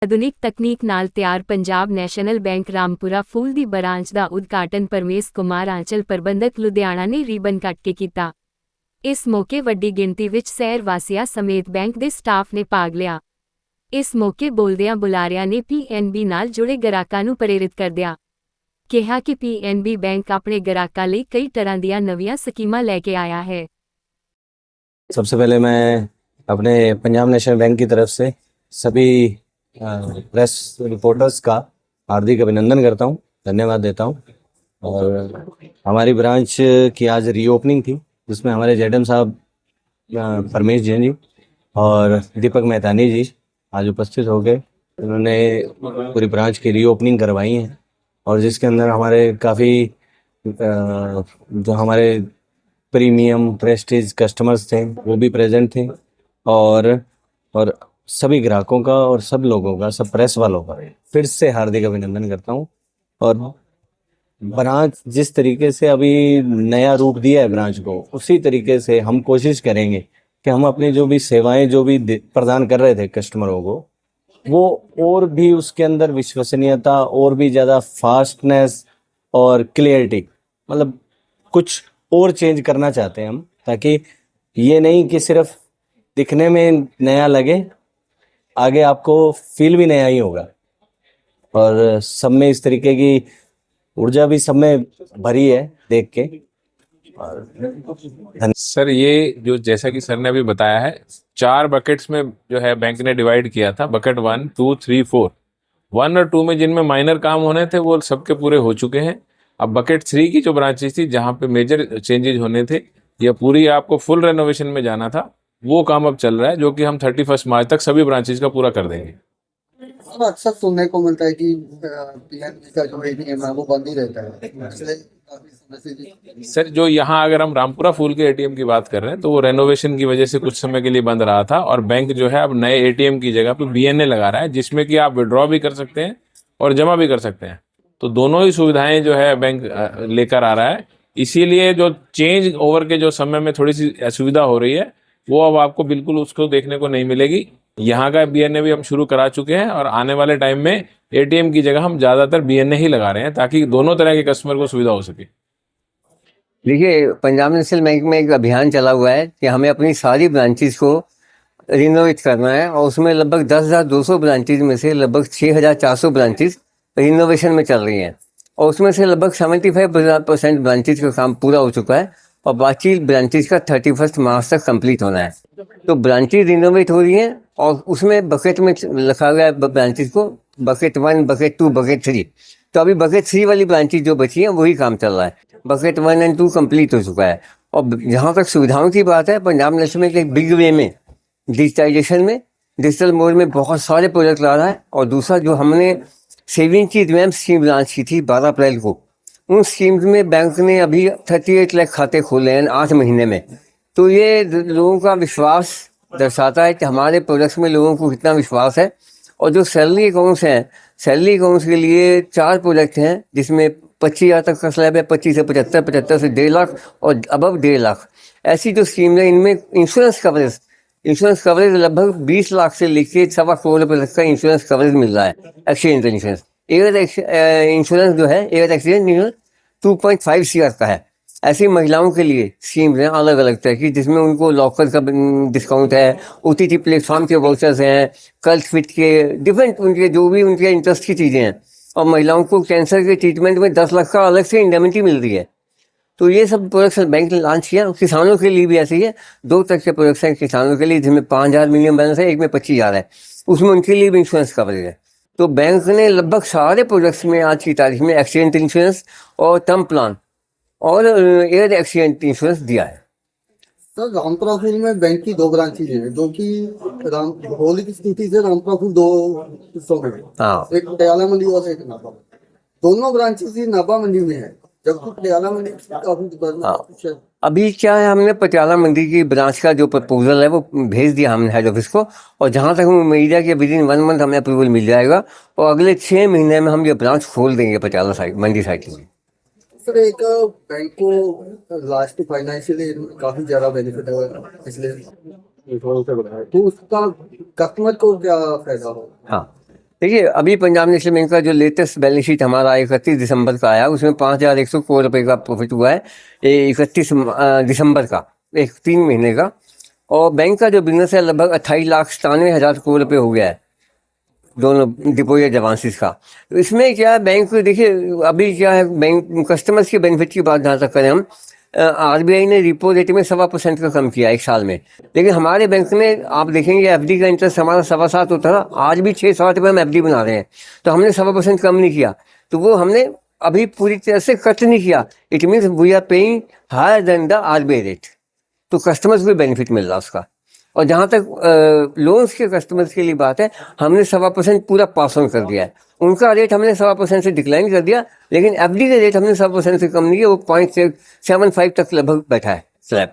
ਆਧੁਨਿਕ ਤਕਨੀਕ ਨਾਲ ਤਿਆਰ ਪੰਜਾਬ ਨੈਸ਼ਨਲ ਬੈਂਕ ਰਾਮਪੁਰਾ ਫੂਲ ਦੀ ਬ੍ਰਾਂਚ ਦਾ ਉਦਘਾਟਨ ਪਰਮੇਸ਼ ਕੁਮਾਰ ਆਂਚਲ ਪ੍ਰਬੰਧਕ ਲੁਧਿਆਣਾ ਨੇ ਰੀਬਨ ਕੱਟ ਕੇ ਕੀਤਾ। ਇਸ ਮੌਕੇ ਵੱਡੀ ਗਿਣਤੀ ਵਿੱਚ ਸ਼ਹਿਰ ਵਾਸੀਆਂ ਸਮੇਤ ਬੈਂਕ ਦੇ ਸਟਾਫ ਨੇ ਭਾਗ ਲਿਆ। ਇਸ ਮੌਕੇ ਬੋਲਦਿਆਂ ਬੁਲਾਰਿਆਂ ਨੇ ਪੀਐਨਬੀ ਨਾਲ ਜੁੜੇ ਗ੍ਰਾਹਕਾਂ ਨੂੰ ਪ੍ਰੇਰਿਤ ਕਰਦਿਆਂ ਕਿਹਾ ਕਿ ਪੀਐਨਬੀ ਬੈਂਕ ਆਪਣੇ ਗ੍ਰਾਹਕਾਂ ਲਈ ਕਈ ਤਰ੍ਹਾਂ ਦੀਆਂ ਨਵੀਆਂ ਸਕੀਮਾਂ ਲੈ के आया है। सबसे पहले मैं अपने पंजाब नेशनल बैंक की तरफ से सभी प्रेस रिपोर्टर्स का हार्दिक अभिनंदन करता हूं, धन्यवाद देता हूं। और हमारी ब्रांच की आज रीओपनिंग थी, जिसमें हमारे जेडएम साहब परमेश जैन जी और दीपक मेहतानी जी आज उपस्थित हो गए। उन्होंने पूरी ब्रांच की रीओपनिंग करवाई है और जिसके अंदर हमारे काफ़ी जो हमारे प्रीमियम प्रेस्टीज कस्टमर्स थे वो भी प्रेजेंट थे और सभी ग्राहकों का और सब लोगों का, सब प्रेस वालों का फिर से हार्दिक अभिनंदन करता हूं। और ब्रांच जिस तरीके से अभी नया रूप दिया है ब्रांच को, उसी तरीके से हम कोशिश करेंगे कि हम अपनी जो भी सेवाएं जो भी प्रदान कर रहे थे कस्टमरों को, वो और भी उसके अंदर विश्वसनीयता और भी ज़्यादा फास्टनेस और क्लियरिटी, मतलब कुछ और चेंज करना चाहते हैं हम, ताकि ये नहीं कि सिर्फ दिखने में नया लगे, आगे आपको फील भी नया ही होगा। और सब में इस तरीके की ऊर्जा भी सब में भरी है देख के। और सर, ये जो जैसा कि सर ने अभी बताया है, 4 बकेट्स में जो है बैंक ने डिवाइड किया था। बकेट 1, 2, 3, 4। 1 और 2 में जिनमें माइनर काम होने थे वो सबके पूरे हो चुके हैं। अब बकेट 3 की जो ब्रांचेस थी, जहाँ पे मेजर चेंजेज होने थे या पूरी आपको फुल रेनोवेशन में जाना था, वो काम अब चल रहा है, जो कि हम 31 मार्च तक सभी ब्रांचेस का पूरा कर देंगे। अक्सर सुनने को मिलता है कि पीएनबी का जो एटीएम है वो बंद ही रहता है, इसलिए काफी समय से। सर, जो यहाँ अगर हम रामपुरा फूल के एटीएम की बात कर रहे हैं, तो वो रेनोवेशन की वजह से कुछ समय के लिए बंद रहा था और बैंक जो है अब नए एटीएम की जगह पे बीएनए लगा रहा है, जिसमें कि आप विड्रॉ भी कर सकते हैं और जमा भी कर सकते हैं। तो दोनों ही सुविधाएं जो है बैंक लेकर आ रहा है। इसीलिए जो चेंज ओवर के जो समय में थोड़ी सी असुविधा हो रही है, वो अब आपको बिल्कुल उसको देखने को नहीं मिलेगी। यहाँ का बीएनए भी हम शुरू करा चुके हैं और आने वाले टाइम में एटीएम की जगह हम ज्यादातर बीएनए ही लगा रहे हैं, ताकि दोनों तरह के कस्टमर को सुविधा हो सके। देखिए, पंजाब नेशनल बैंक में एक अभियान चला हुआ है कि हमें अपनी सारी ब्रांचेस को रिनोवेट करना है और उसमें लगभग 10,200 ब्रांचेज में से लगभग 6,400 ब्रांचेज रिनोवेशन में चल रही हैं और उसमें से लगभग 75% ब्रांचेज का काम पूरा हो चुका है और बाकी ब्रांचेज का 31 मार्च तक कंप्लीट होना है। तो ब्रांचेज रिनोवेट हो रही हैं और उसमें बकेट में रखा गया है ब्रांचेज को, बकेट 1, बकेट 2, बकेट 3। तो अभी बकेट 3 वाली ब्रांचेज जो बची हैं वही काम चल रहा है। बकेट 1 और 2 कंप्लीट हो चुका है। और जहाँ तक सुविधाओं की बात है, पंजाब नेशनल बैंक एक बिग वे में डिजिटाइजेशन में, डिजिटल मोड में बहुत सारे प्रोजेक्ट ला रहा है। और दूसरा, जो हमने सेविंग की रिवैम्प स्कीम लॉन्च की थी 12 अप्रैल को, उन स्कीम्स में बैंक ने अभी 38 लाख खाते खोले हैं 8 महीने में। तो ये लोगों का विश्वास दर्शाता है कि हमारे प्रोडक्ट्स में लोगों को कितना विश्वास है। और जो सैलरी अकाउंट्स हैं, सैलरी अकाउंट्स के लिए 4 प्रोजेक्ट हैं, जिसमें 25,000 तक का स्लैब है, 25 से 75, 75 से 1.5 लाख और अबव 1.5 लाख। ऐसी जो स्कीम है, इनमें इंश्योरेंस कवरेज लगभग 20 लाख से लेके 1.25 करोड़ रुपये तक का इंश्योरेंस कवरेज मिल रहा है। एक्सीडेंटल इंश्योरेंस, एयर इंश्योरेंस जो है, एयर एक्सीडेंट इंश्योरेंस 2.5 CR का है। ऐसी महिलाओं के लिए स्कीम्स हैं अलग अलग तरह की, जिसमें उनको लॉकर का डिस्काउंट है, OTT प्लेटफॉर्म के वाउचर्स हैं, कल्ट फिट के डिफरेंट उनके जो भी उनके इंटरेस्ट की चीज़ें हैं। और महिलाओं को कैंसर के ट्रीटमेंट में 10 लाख का अलग से इंडेमिनिटी मिल रही है। तो ये सब प्रोडक्ट्स बैंक ने लॉन्च किया। किसानों के लिए भी ऐसे ही है, 2 तरह के प्रोडक्ट्स हैं किसानों के लिए, जिसमें 5,000 मिनिमम बैलेंस है, एक में 25,000 है, उसमें उनके लिए भी इंश्योरेंस कवरेज है। तो बैंक ने लगभग सारे प्रोडक्ट्स में आज की तारीख में एक्सीडेंट इंश्योरेंस और टर्म प्लान और एयर एक्सीडेंट इंश्योरेंस दिया है। सर, रामपुरा फूल में बैंक की 2 ब्रांचेज हैं, जो कि होली की स्थिति से रामपुरा फूल 2 हिस्सों में है। हाँ, एक पटियाला मंडी और एक नाभा। दोनों ब्रांचेज ही नाभा मंडी में है, जबकि पटियाला मंडी काफी अभी क्या है, हमने पटियाला मंडी की ब्रांच का जो प्रपोजल है वो भेज दिया हमने हेड ऑफिस को। और जहाँ तक हमें उम्मीद है कि विदिन 1 मंथ हमें अप्रूवल मिल जाएगा और अगले 6 महीने में हम ये ब्रांच खोल देंगे पटियाला साइड, मंडी साइड में। सर, एक बैंक को लास्ट फाइनेंशियली काफी ज्यादा बेनिफिट है पिछले, तो उसका कस्टमर को क्या फायदा हो? हाँ, देखिए अभी पंजाब नेशनल बैंक का जो लेटेस्ट बैलेंस शीट हमारा 31 दिसंबर का आया, उसमें 5,100 करोड़ रुपए का प्रॉफिट हुआ है 31 दिसंबर का, 3 महीने का। और बैंक का जो बिजनेस है लगभग 28,97,000 करोड़ रुपए हो गया है दोनों डिपोजिट एडवांसेस का। तो इसमें क्या है, बैंक देखिए अभी क्या है, बैंक कस्टमर्स के बेनिफिट की बात जहाँ तक करें हम, आरबीआई ने रिपो रेट में 1.25% का कम किया एक साल में। लेकिन हमारे बैंक में आप देखेंगे एफडी का इंटरेस्ट हमारा 7.25 होता था, आज भी 6-7 रुपये हम एफडी बना रहे हैं, तो हमने 1.25% कम नहीं किया। तो वो हमने अभी पूरी तरह से कट नहीं किया। It means we are paying higher than the RBI rate, तो कस्टमर्स को बेनिफिट मिल रहा है उसका। और जहाँ तक लोन्स के कस्टमर्स के लिए बात है, हमने 1.25% पूरा पास ऑन कर दिया है। उनका रेट हमने 1.25% से डिक्लाइन कर दिया, लेकिन एफडी का रेट हमने 1.25% से कम नहीं किया, वो 0.75 तक लगभग बैठा है स्लैब।